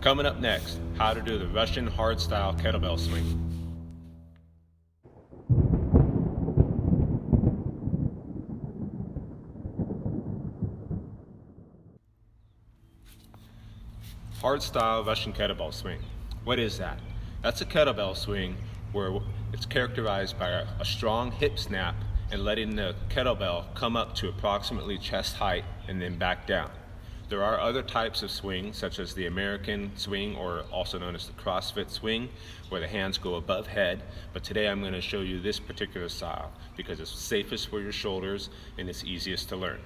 Coming up next, how to do the Russian hardstyle kettlebell swing. Hardstyle Russian kettlebell swing. What is that? That's a kettlebell swing where it's characterized by a strong hip snap and letting the kettlebell come up to approximately chest height and then back down. There are other types of swing, such as the American swing, or also known as the CrossFit swing, where the hands go above head, but today I'm going to show you this particular style because it's safest for your shoulders and it's easiest to learn.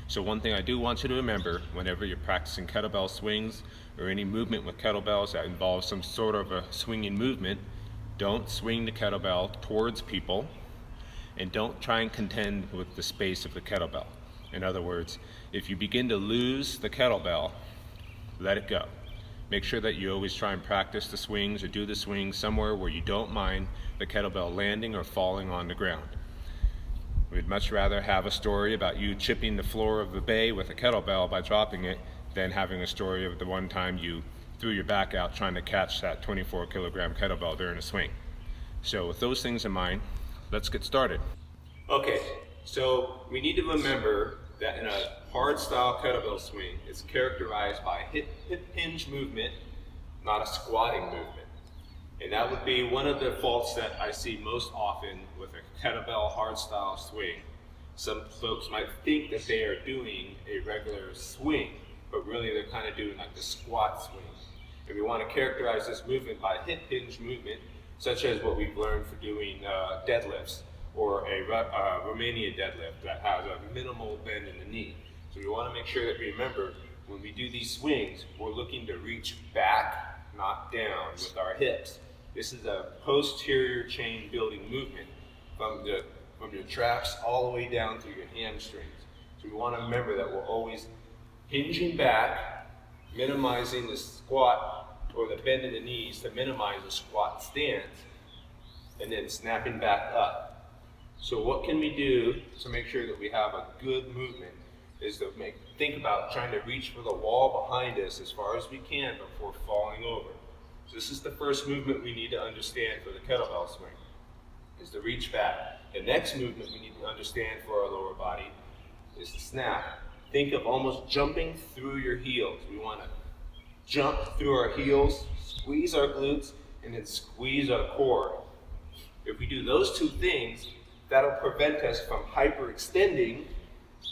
So one thing I do want you to remember whenever you're practicing kettlebell swings or any movement with kettlebells that involves some sort of a swinging movement, don't swing the kettlebell towards people and don't try and contend with the space of the kettlebell. In other words, if you begin to lose the kettlebell, let it go. Make sure that you always try and practice the swings or do the swings somewhere where you don't mind the kettlebell landing or falling on the ground. We'd much rather have a story about you chipping the floor of the bay with a kettlebell by dropping it than having a story of the one time you threw your back out trying to catch that 24 kilogram kettlebell during a swing. So with those things in mind, let's get started. Okay, so we need to remember that in a hard style kettlebell swing, it's characterized by hip hinge movement, not a squatting movement. And that would be one of the faults that I see most often with a kettlebell hardstyle swing. Some folks might think that they are doing a regular swing, but really they're kind of doing like the squat swing. And we want to characterize this movement by hip hinge movement, such as what we've learned for doing deadlifts or a Romanian deadlift that has a minimal bend in the knee. So we want to make sure that we remember when we do these swings, we're looking to reach back, not down with our hips. This is a posterior chain building movement from your traps all the way down through your hamstrings. So we want to remember that we're always hinging back, minimizing the squat or the bend in the knees to minimize the squat stance, and then snapping back up. So what can we do to make sure that we have a good movement is to think about trying to reach for the wall behind us as far as we can before falling over. So this is the first movement we need to understand for the kettlebell swing, is to reach back. The next movement we need to understand for our lower body is to snap. Think of almost jumping through your heels. We want to jump through our heels, squeeze our glutes, and then squeeze our core. If we do those two things, that'll prevent us from hyperextending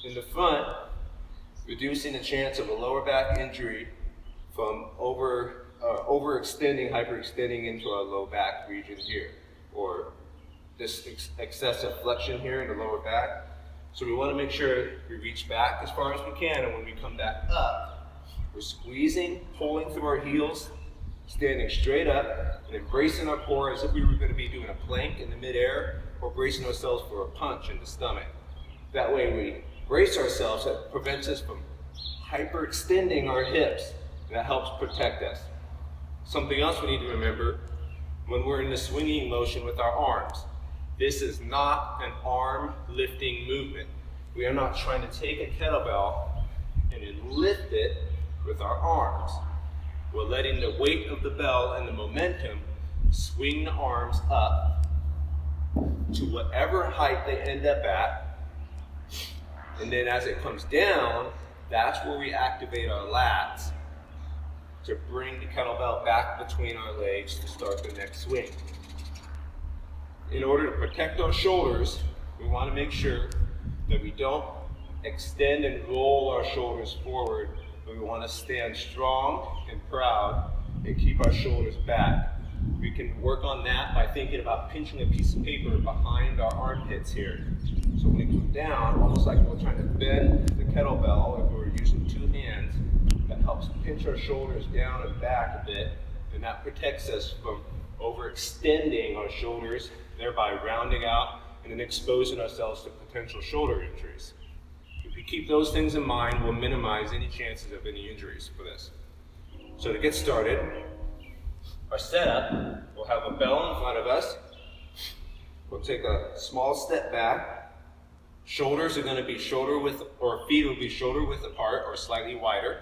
in the front, reducing the chance of a lower back injury from overextending, hyperextending into our low back region here, or this excessive flexion here in the lower back. So we want to make sure we reach back as far as we can, and when we come back up, we're squeezing, pulling through our heels, standing straight up, and embracing our core as if we were going to be doing a plank in the midair, or bracing ourselves for a punch in the stomach. That way we brace ourselves, that prevents us from hyperextending our hips, and that helps protect us. Something else we need to remember when we're in the swinging motion with our arms. This is not an arm lifting movement. We are not trying to take a kettlebell and then lift it with our arms. We're letting the weight of the bell and the momentum swing the arms up to whatever height they end up at. And then as it comes down, that's where we activate our lats to bring the kettlebell back between our legs to start the next swing. In order to protect our shoulders, we want to make sure that we don't extend and roll our shoulders forward, but we want to stand strong and proud and keep our shoulders back. We can work on that by thinking about pinching a piece of paper behind our armpits here. So when we come down, almost like we're trying to bend the kettlebell, if we're using two hands, that helps pinch our shoulders down and back a bit, and that protects us from overextending our shoulders, thereby rounding out and then exposing ourselves to potential shoulder injuries. If we keep those things in mind, we'll minimize any chances of any injuries for this. So to get started, our setup, we'll have a bell in front of us. We'll take a small step back. Shoulders are going to be shoulder width, or feet will be shoulder width apart or slightly wider.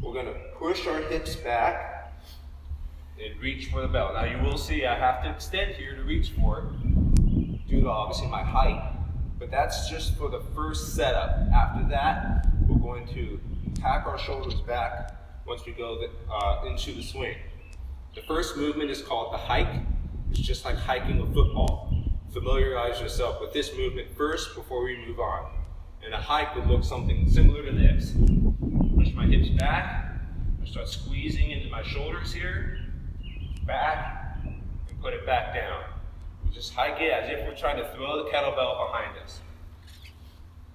we're going to push our hips back and reach for the bell. Now you will see I have to extend here to reach for it due to obviously my height, but that's just for the first setup. After that, we're going to tack our shoulders back once we go into the swing. The first movement is called the hike. It's just like hiking a football. Familiarize yourself with this movement first before we move on. And a hike would look something similar to this. Push my hips back. I start squeezing into my shoulders here. Back, and put it back down. We just hike it as if we're trying to throw the kettlebell behind us.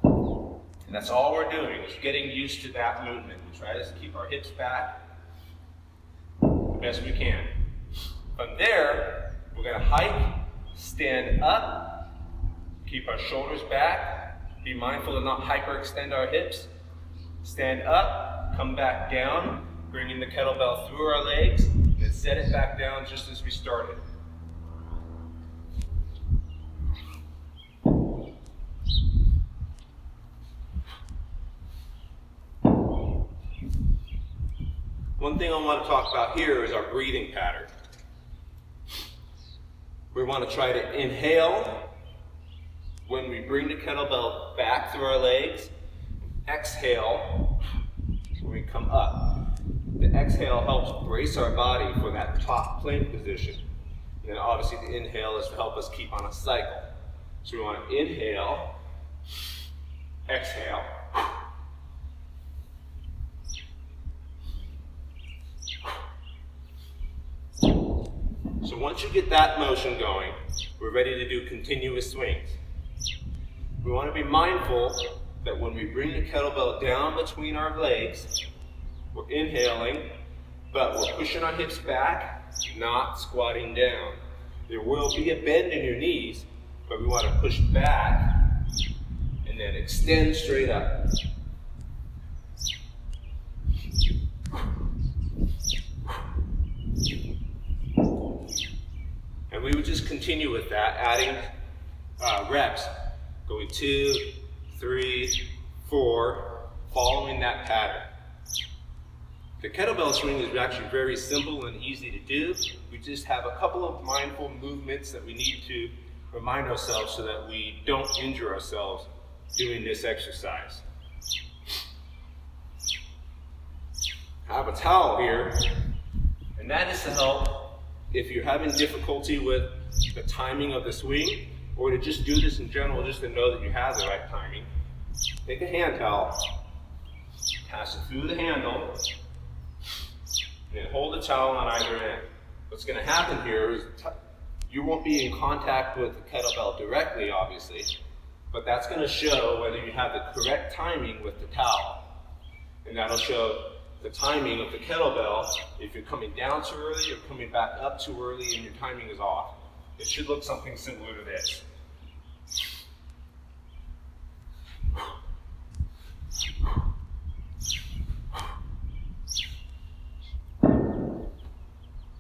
And that's all we're doing, is getting used to that movement. We try to keep our hips back the best we can. From there, we're going to hike, stand up, keep our shoulders back, be mindful to not hyperextend our hips, stand up, come back down, bringing the kettlebell through our legs, and set it back down just as we started. One thing I want to talk about here is our breathing pattern. We want to try to inhale when we bring the kettlebell back through our legs. Exhale when we come up. The exhale helps brace our body for that top plank position. And then obviously the inhale is to help us keep on a cycle. So we want to inhale, exhale. So once you get that motion going, we're ready to do continuous swings. We want to be mindful that when we bring the kettlebell down between our legs, we're inhaling, but we're pushing our hips back, not squatting down. There will be a bend in your knees, but we want to push back and then extend straight up. And we would just continue with that, adding reps, going 2, 3, 4, following that pattern. The kettlebell swing is actually very simple and easy to do. We just have a couple of mindful movements that we need to remind ourselves so that we don't injure ourselves doing this exercise. I have a towel here, and that is to help if you're having difficulty with the timing of the swing, or to just do this in general, just to know that you have the right timing. Take a hand towel, pass it through the handle, and hold the towel on either end. What's going to happen here is you won't be in contact with the kettlebell directly, obviously, but that's going to show whether you have the correct timing with the towel. And that'll show the timing of the kettlebell, if you're coming down too early or coming back up too early and your timing is off. It should look something similar to this.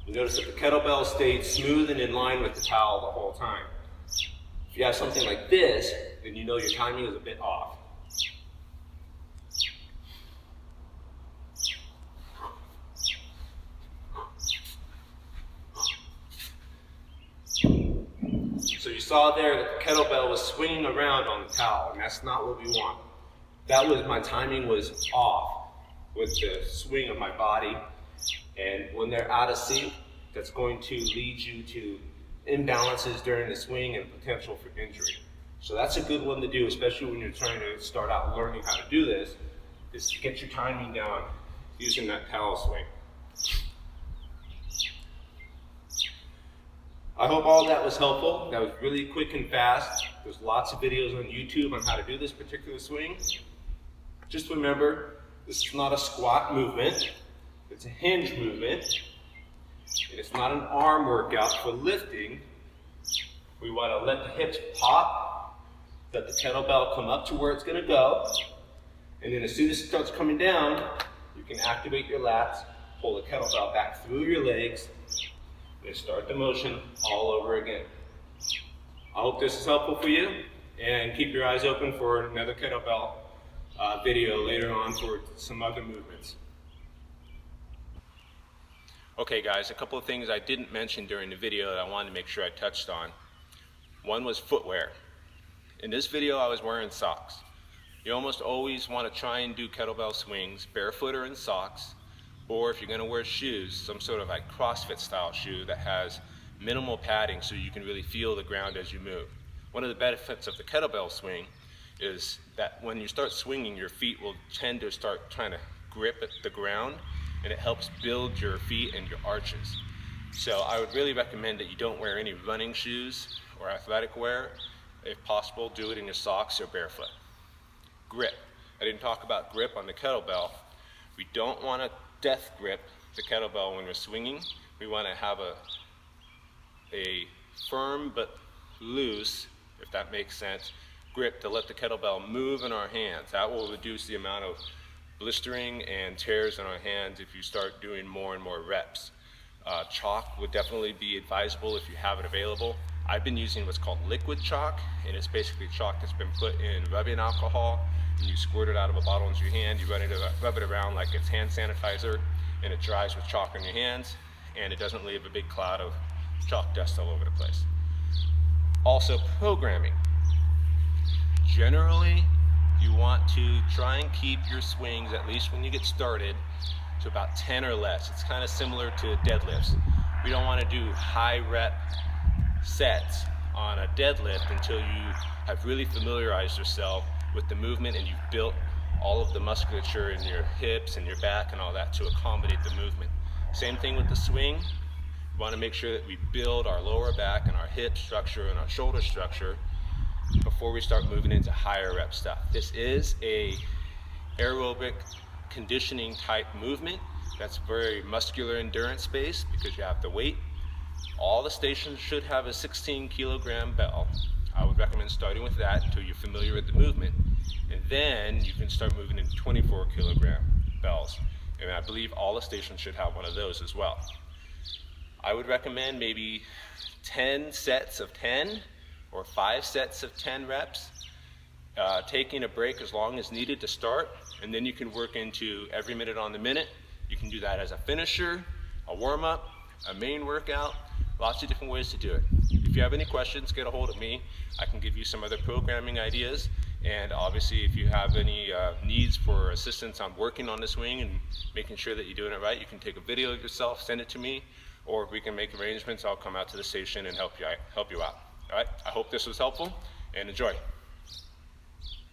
You notice that the kettlebell stayed smooth and in line with the towel the whole time. If you have something like this, then you know your timing is a bit off. So you saw there that the kettlebell was swinging around on the towel, and that's not what we want. My timing was off with the swing of my body, and when they're out of sync, that's going to lead you to imbalances during the swing and potential for injury. So that's a good one to do, especially when you're trying to start out learning how to do this, is to get your timing down using that towel swing. I hope all that was helpful. That was really quick and fast. There's lots of videos on YouTube on how to do this particular swing. Just remember, this is not a squat movement. It's a hinge movement. And it's not an arm workout for lifting. We want to let the hips pop, let the kettlebell come up to where it's going to go. And then as soon as it starts coming down, you can activate your lats, pull the kettlebell back through your legs, and start the motion all over again. I hope this is helpful for you, and keep your eyes open for another kettlebell video later on for some other movements. Okay guys, a couple of things I didn't mention during the video that I wanted to make sure I touched on. One was footwear. In this video I was wearing socks. You almost always want to try and do kettlebell swings barefoot or in socks, or if you're going to wear shoes, some sort of like CrossFit style shoe that has minimal padding so you can really feel the ground as you move. One of the benefits of the kettlebell swing is that when you start swinging, your feet will tend to start trying to grip at the ground, and it helps build your feet and your arches. So I would really recommend that you don't wear any running shoes or athletic wear. If possible, do it in your socks or barefoot. Grip. I didn't talk about grip on the kettlebell. We don't want to death grip the kettlebell when we're swinging. We want to have a firm but loose, if that makes sense, grip to let the kettlebell move in our hands. That will reduce the amount of blistering and tears in our hands if you start doing more and more reps. Chalk would definitely be advisable if you have it available. I've been using what's called liquid chalk, and it's basically chalk that's been put in rubbing alcohol, and you squirt it out of a bottle into your hand, you rub it around like it's hand sanitizer, and it dries with chalk in your hands, and it doesn't leave a big cloud of chalk dust all over the place. Also, programming. Generally, you want to try and keep your swings, at least when you get started, to about 10 or less. It's kind of similar to deadlifts. We don't want to do high rep sets on a deadlift until you have really familiarized yourself with the movement and you've built all of the musculature in your hips and your back and all that to accommodate the movement. Same thing with the swing. We want to make sure that we build our lower back and our hip structure and our shoulder structure before we start moving into higher rep stuff. This is a aerobic conditioning type movement that's very muscular endurance based because you have the weight. All the stations should have a 16 kilogram bell. I would recommend starting with that until you're familiar with the movement, and then you can start moving into 24 kilogram bells, and I believe all the stations should have one of those as well. I would recommend maybe 10 sets of 10 or 5 sets of 10 reps, taking a break as long as needed to start, and then you can work into every minute on the minute. You can do that as a finisher, a warm-up, a main workout, lots of different ways to do it. If you have any questions, get a hold of me. I can give you some other programming ideas, and obviously if you have any needs for assistance on working on the swing and making sure that you're doing it right, you can take a video of yourself, send it to me, or if we can make arrangements, I'll come out to the station and help you out. All right, I hope this was helpful, and enjoy.